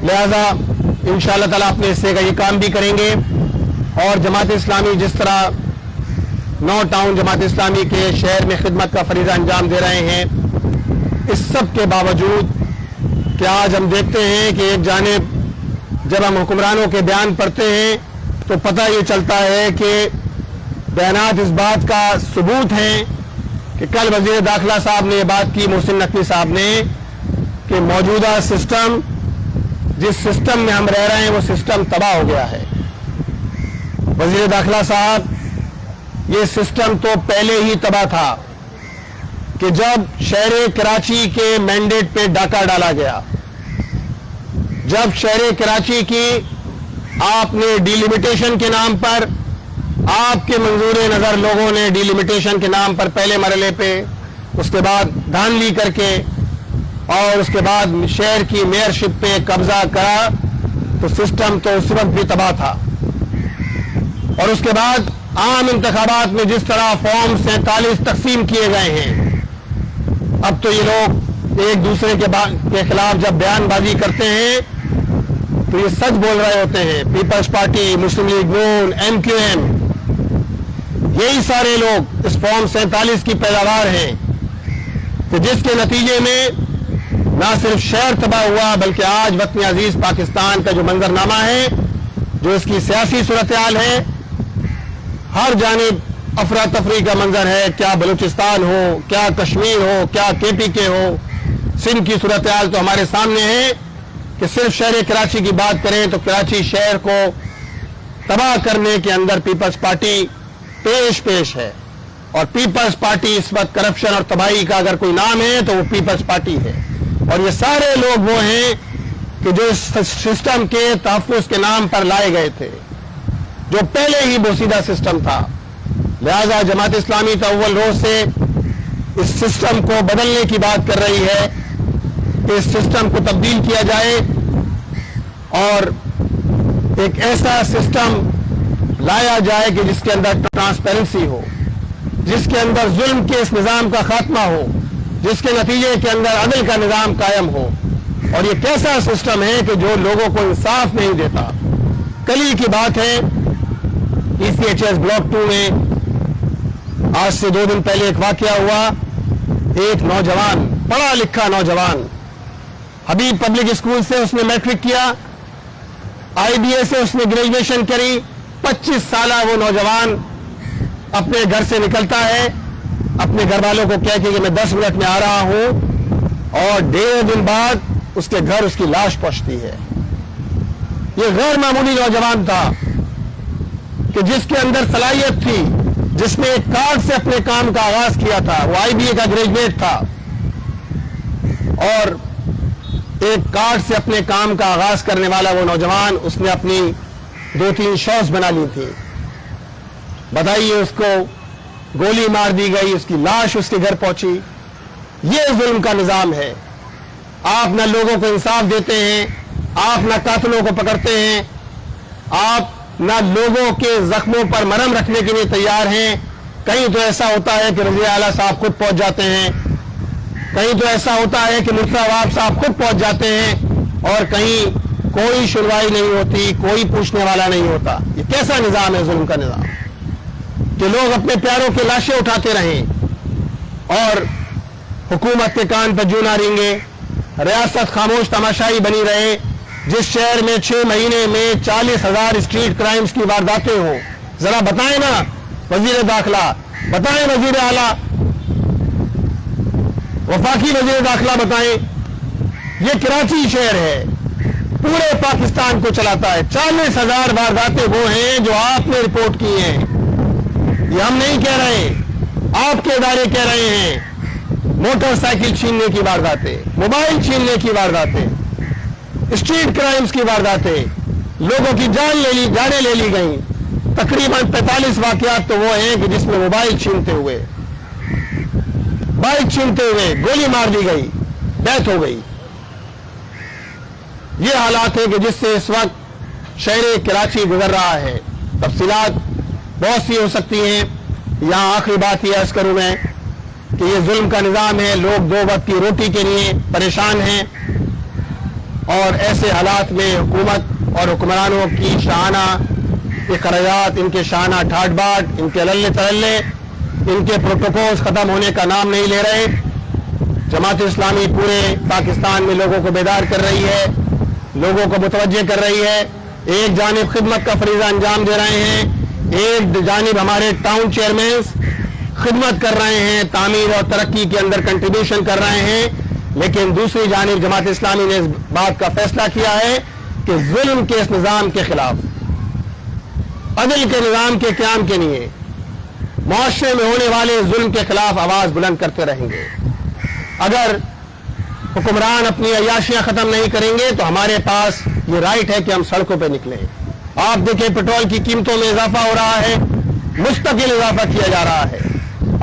लिहाजा इंशाअल्लाह ताला अपने हिस्से का ये काम भी करेंगे। और जमात इस्लामी जिस तरह 9 टाउन जमात इस्लामी के शहर में खिदमत का फरीज़ा अंजाम दे रहे हैं, इस सब के बावजूद कि आज हम देखते हैं कि एक जानिब जब हम हुक्मरानों के बयान पढ़ते हैं तो पता ये चलता है कि बयानात इस बात का सबूत हैं कि कल वज़ीर दाखिला साहब ने ये बात की, मोहसिन नकवी साहब ने, कि मौजूदा सिस्टम, जिस सिस्टम में हम रह रहे हैं वो सिस्टम तबाह हो गया है। वज़ीर दाखिला साहब, ये सिस्टम तो पहले ही तबाह था कि जब शहर कराची के मैंडेट पे डाका डाला गया, जब शहर कराची की आपने डिलिमिटेशन के नाम पर, आपके मंजूर नज़र लोगों ने डिलिमिटेशन के नाम पर पहले मरहले पे, उसके बाद धांधली करके और उसके बाद शहर की मेयरशिप पे कब्जा करा, तो सिस्टम तो उस वक्त भी तबाह था। और उसके बाद आम इंतखाबात में जिस तरह फॉर्म 47 तकसीम किए गए हैं, अब तो ये लोग एक दूसरे के खिलाफ जब बयानबाजी करते हैं तो ये सच बोल रहे होते हैं। पीपल्स पार्टी, मुस्लिम लीग नून, MQM, यही सारे लोग इस फॉर्म 47 की पैदावार हैं कि जिसके नतीजे में ना सिर्फ शहर तबाह हुआ बल्कि आज वतन अजीज पाकिस्तान का जो मंजरनामा है, जो इसकी सियासी सूरत हाल है, हर जानिब अफरा तफरी का मंजर है। क्या बलूचिस्तान हो, क्या कश्मीर हो, क्या KPK हो, सिंध की सूरत हाल तो हमारे सामने है कि सिर्फ शहर कराची की बात करें तो कराची शहर को तबाह करने के अंदर पीपल्स पार्टी पेश है। और पीपल्स पार्टी इस वक्त करप्शन और तबाही का अगर कोई नाम है तो वो पीपल्स पार्टी है। और ये सारे लोग वो हैं कि जो इस सिस्टम के तहफ़्फ़ुज़ के नाम पर लाए गए थे, जो पहले ही बोसीदा सिस्टम था। लिहाजा जमात इस्लामी तो अव्वल रोज से इस सिस्टम को बदलने की बात कर रही है कि इस सिस्टम को तब्दील किया जाए और एक ऐसा सिस्टम लाया जाए कि जिसके अंदर ट्रांसपेरेंसी हो, जिसके अंदर जुल्म के इस निज़ाम का खात्मा हो, जिसके नतीजे के अंदर अदल का निज़ाम कायम हो। और ये कैसा सिस्टम है कि जो लोगों को इंसाफ नहीं देता। कल ही की बात है, ECHS ब्लॉक 2 में आज से 2 दिन पहले एक वाकया हुआ। एक नौजवान, पढ़ा लिखा नौजवान, हबीब पब्लिक स्कूल से उसने मैट्रिक किया, IBA से उसने ग्रेजुएशन करी। 25 साल वो नौजवान अपने घर से निकलता है, अपने घर वालों को कह के कि मैं 10 मिनट में आ रहा हूं, और 1.5 दिन बाद उसके घर उसकी लाश पहुंचती है। ये गैर मामूली नौजवान था कि जिसके अंदर सलाहियत थी, जिसने एक कार्ड से अपने काम का आगाज किया था। वो IBA का ग्रेजुएट था और एक कार्ड से अपने काम का आगाज करने वाला वो नौजवान, उसने अपनी 2-3 शॉट्स बना ली थी। बताइए, उसको गोली मार दी गई, उसकी लाश उसके घर पहुंची। ये जुल्म का निजाम है। आप ना लोगों को इंसाफ देते हैं, आप ना कातिलों को पकड़ते हैं, आप ना लोगों के जख्मों पर मरहम रखने के लिए तैयार हैं। कहीं तो ऐसा होता है कि वज़ीर आला साहब खुद पहुंच जाते हैं, कहीं तो ऐसा होता है कि मुफ्ती नवाब साहब खुद पहुंच जाते हैं, और कहीं कोई सुनवाई नहीं होती, कोई पूछने वाला नहीं होता। ये कैसा निजाम है, जुल्म का निजाम, कि लोग अपने प्यारों की लाशें उठाते रहें और हुकूमत के कान पर जूं ना रेंगे, रियासत खामोश तमाशाई बनी रहे। जिस शहर में 6 महीने में 40,000 स्ट्रीट क्राइम्स की वारदातें हो, जरा बताएं ना वजीर दाखिला, बताएं वजीर आला, वफाकी वजीर दाखिला बताएं। ये कराची शहर है, पूरे पाकिस्तान को चलाता है। 40,000 वारदातें वो हैं जो आपने रिपोर्ट की हैं, ये हम नहीं कह रहे, आपके इदारे कह रहे हैं। मोटरसाइकिल छीनने की वारदातें, मोबाइल छीनने की वारदातें, स्ट्रीट क्राइम्स की वारदातें, लोगों की जानें ले ली गई। तकरीबन 45 वाकयात तो वो हैं कि जिसमें मोबाइल छीनते हुए, बाइक छीनते हुए गोली मार दी गई, डेथ हो गई। ये हालात है कि जिससे इस वक्त शहर कराची गुजर रहा है। तफसीलात बहुत सी हो सकती हैं। यहाँ आखिरी बात यह अर्ज करूँ मैं कि ये जुल्म का निज़ाम है। लोग 2 वक्त की रोटी के लिए परेशान हैं। اور ایسے حالات میں حکومت اور حکمرانوں کی شانہ اخراجات، ان کے شانہ ٹھاٹ باٹ، ان کے للے تللے، ان کے پروٹوکولز ختم ہونے کا نام نہیں لے رہے۔ جماعت اسلامی پورے پاکستان میں لوگوں کو بیدار کر رہی ہے، لوگوں کو متوجہ کر رہی ہے۔ ایک جانب خدمت کا فریضہ انجام دے رہے ہیں، ایک جانب ہمارے ٹاؤن چیئرمینز خدمت کر رہے ہیں، تعمیر اور ترقی کے اندر کنٹریبیوشن کر رہے ہیں، لیکن دوسری جانب جماعت اسلامی نے اس بات کا فیصلہ کیا ہے کہ ظلم کے اس نظام کے خلاف، عدل کے نظام کے قیام کے لیے معاشرے میں ہونے والے ظلم کے خلاف آواز بلند کرتے رہیں گے۔ اگر حکمران اپنی عیاشیاں ختم نہیں کریں گے تو ہمارے پاس یہ رائٹ ہے کہ ہم سڑکوں پہ نکلیں۔ آپ دیکھیں پٹرول کی قیمتوں میں اضافہ ہو رہا ہے، مستقل اضافہ کیا جا رہا ہے۔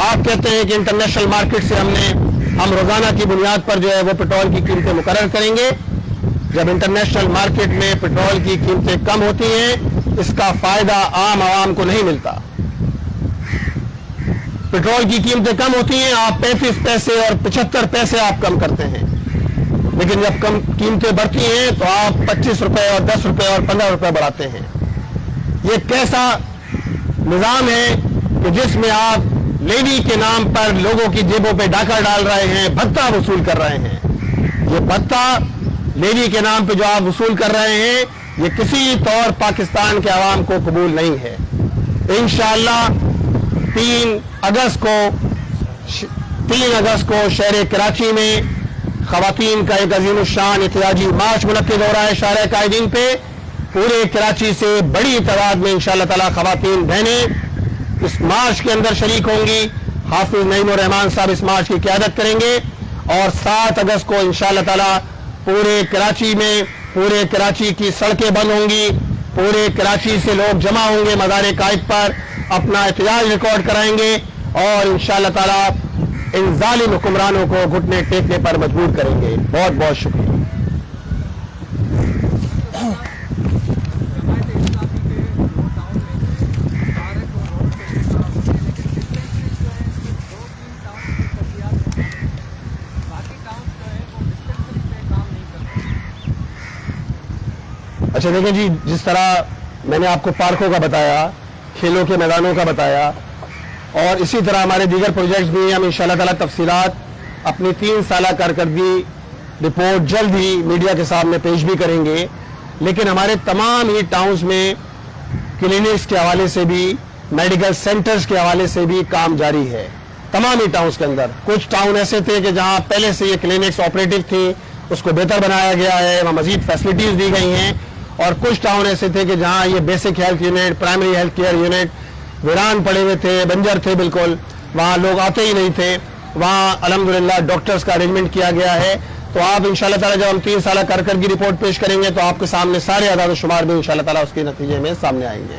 آپ کہتے ہیں کہ انٹرنیشنل مارکیٹ سے ہم روزانہ کی بنیاد پر جو ہے وہ پٹرول کی قیمتیں مقرر کریں گے۔ جب انٹرنیشنل مارکیٹ میں پٹرول کی قیمتیں کم ہوتی ہیں، اس کا فائدہ عام عوام کو نہیں ملتا۔ پٹرول کی قیمتیں کم ہوتی ہیں، آپ 35 پیسے اور 75 پیسے آپ کم کرتے ہیں، لیکن جب کم قیمتیں بڑھتی ہیں تو آپ 25 روپے اور 10 روپے اور 15 روپے بڑھاتے ہیں۔ یہ کیسا نظام ہے کہ جس میں آپ لیوی کے نام پر لوگوں کی جیبوں پہ ڈاکہ ڈال رہے ہیں، بھتہ وصول کر رہے ہیں۔ یہ بھتہ لیوی کے نام پہ جو آپ وصول کر رہے ہیں، یہ کسی طور پاکستان کے عوام کو قبول نہیں ہے۔ انشاءاللہ 3 اگست کو شہر کراچی میں خواتین کا ایک عظیم الشان احتجاجی مارچ منعقد ہو رہا ہے شارع قائدین پہ۔ پورے کراچی سے بڑی تعداد میں انشاءاللہ تعالی خواتین بہنیں اس مارچ کے اندر شریک ہوں گی۔ حافظ نعیم الرحمان صاحب اس مارچ کی قیادت کریں گے، اور 7 اگست کو انشاءاللہ تعالی پورے کراچی میں پورے کراچی کی سڑکیں بند ہوں گی، پورے کراچی سے لوگ جمع ہوں گے مزار قائد پر، اپنا احتجاج ریکارڈ کرائیں گے، اور انشاءاللہ تعالی ان ظالم حکمرانوں کو گھٹنے ٹیکنے پر مجبور کریں گے۔ بہت بہت شکریہ۔ اچھا دیکھیں جی، جس طرح میں نے آپ کو پارکوں کا بتایا، کھیلوں کے میدانوں کا بتایا، اور اسی طرح ہمارے دیگر پروجیکٹس بھی ہم انشاءاللہ تعالی تفصیلات اپنی 3 سالہ کارکردگی رپورٹ جلد ہی میڈیا کے سامنے پیش بھی کریں گے۔ لیکن ہمارے تمام ہی ٹاؤنز میں کلینکس کے حوالے سے بھی، میڈیکل سینٹرز کے حوالے سے بھی کام جاری ہے تمام ہی ٹاؤنز کے اندر۔ کچھ ٹاؤن ایسے تھے کہ جہاں پہلے سے یہ کلینکس آپریٹو تھی، اس کو بہتر بنایا گیا ہے، وہاں مزید فیسلٹیز دی گئی ہیں، اور کچھ ٹاؤن ایسے تھے کہ جہاں یہ basic health unit, primary health care unit ویران پڑے ہوئے تھے، بنجر تھے بالکل، وہاں لوگ آتے ہی نہیں تھے۔ وہاں الحمدللہ ڈاکٹرز کا ارینجمنٹ کیا گیا ہے۔ تو آپ انشاءاللہ تعالی جب ہم 3 سالہ کارکردگی رپورٹ پیش کریں گے تو آپ کے سامنے سارے اعداد و شمار بھی انشاءاللہ تعالی اس کے نتیجے میں سامنے آئیں گے۔